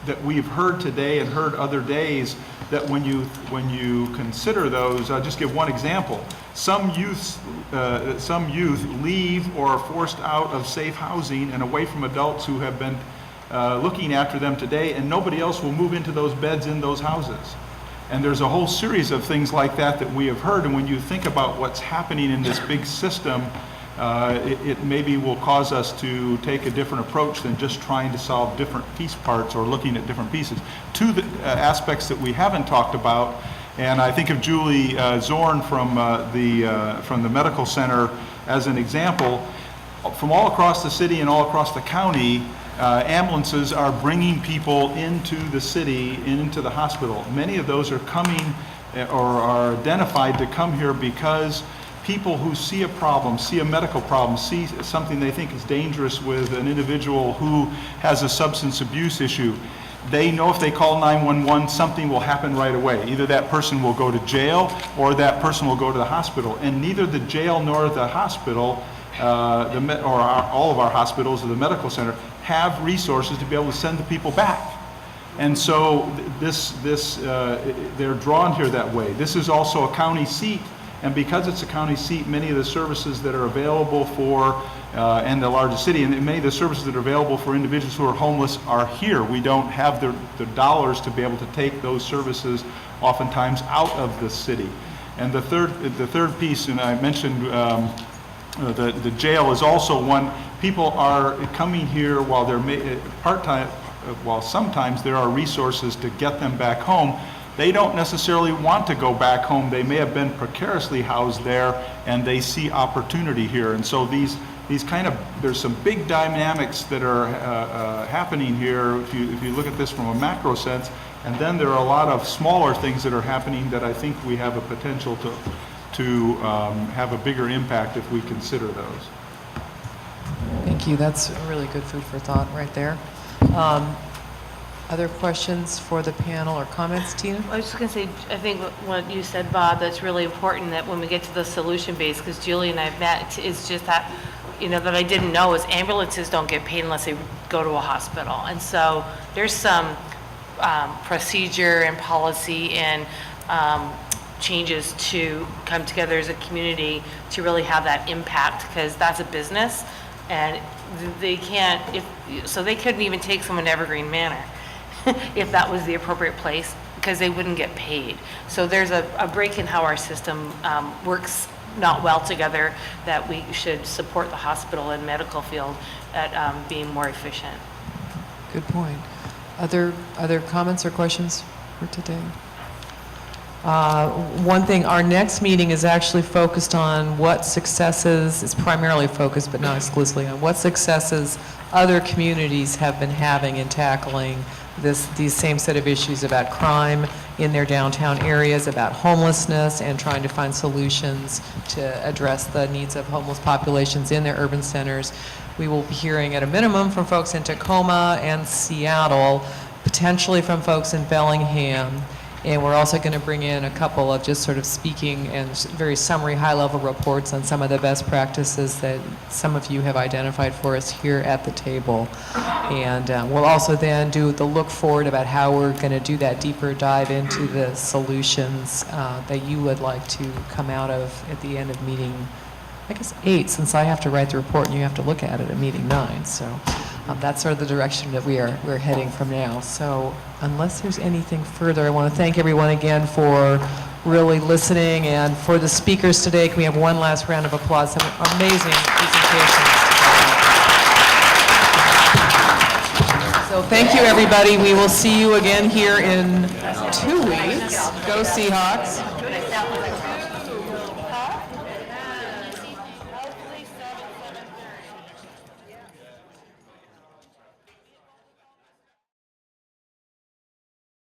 that we've heard today and heard other days, that when you consider those, I'll just give one example. Some youth leave or are forced out of safe housing and away from adults who have been looking after them today, and nobody else will move into those beds in those houses. And there's a whole series of things like that that we have heard, and when you think about what's happening in this big system, it maybe will cause us to take a different approach than just trying to solve different piece parts or looking at different pieces. Two aspects that we haven't talked about, and I think of Julie Zorn from the medical center as an example. From all across the city and all across the county, ambulances are bringing people into the city, into the hospital. Many of those are coming or are identified to come here because people who see a problem, see a medical problem, see something they think is dangerous with an individual who has a substance abuse issue, they know if they call 911, something will happen right away. Either that person will go to jail or that person will go to the hospital. And neither the jail nor the hospital, all of our hospitals or the medical center, have resources to be able to send the people back. And so they're drawn here that way. This is also a county seat, and because it's a county seat, many of the services that are available for, and the largest city, and many of the services that are available for individuals who are homeless are here. We don't have the dollars to be able to take those services oftentimes out of the city. And the third piece, and I mentioned the jail is also one. People are coming here while they're part-time, while sometimes there are resources to get them back home. They don't necessarily want to go back home. They may have been precariously housed there, and they see opportunity here. And so these there's some big dynamics that are happening here if you look at this from a macro sense. And then there are a lot of smaller things that are happening that I think we have a potential to have a bigger impact if we consider those. Thank you. That's really good food for thought right there. Other questions for the panel or comments, Tina? I was just going to say, I think what you said, Bob, that's really important, that when we get to the solution base, because Julie and I have met, it's just that, that I didn't know is ambulances don't get paid unless they go to a hospital. And so there's some procedure and policy and changes to come together as a community to really have that impact, because that's a business, and they can't, so they couldn't even take someone to Evergreen Manor if that was the appropriate place, because they wouldn't get paid. So there's a break in how our system works not well together, that we should support the hospital and medical field at being more efficient. Good point. Other comments or questions for today? One thing, our next meeting is actually focused on what successes, it's primarily focused but not exclusively on what successes other communities have been having in tackling these same set of issues about crime in their downtown areas, about homelessness, and trying to find solutions to address the needs of homeless populations in their urban centers. We will be hearing at a minimum from folks in Tacoma and Seattle, potentially from folks in Bellingham. And we're also going to bring in a couple of just sort of speaking and very summary high-level reports on some of the best practices that some of you have identified for us here at the table. And we'll also then do the look forward about how we're going to do that deeper dive into the solutions that you would like to come out of at the end of meeting, I guess 8, since I have to write the report and you have to look at it at meeting 9. So that's sort of the direction that we're heading from now. So unless there's anything further, I want to thank everyone again for really listening, and for the speakers today. Can we have one last round of applause? Some amazing presentations. So thank you, everybody. We will see you again here in 2 weeks. Go Seahawks.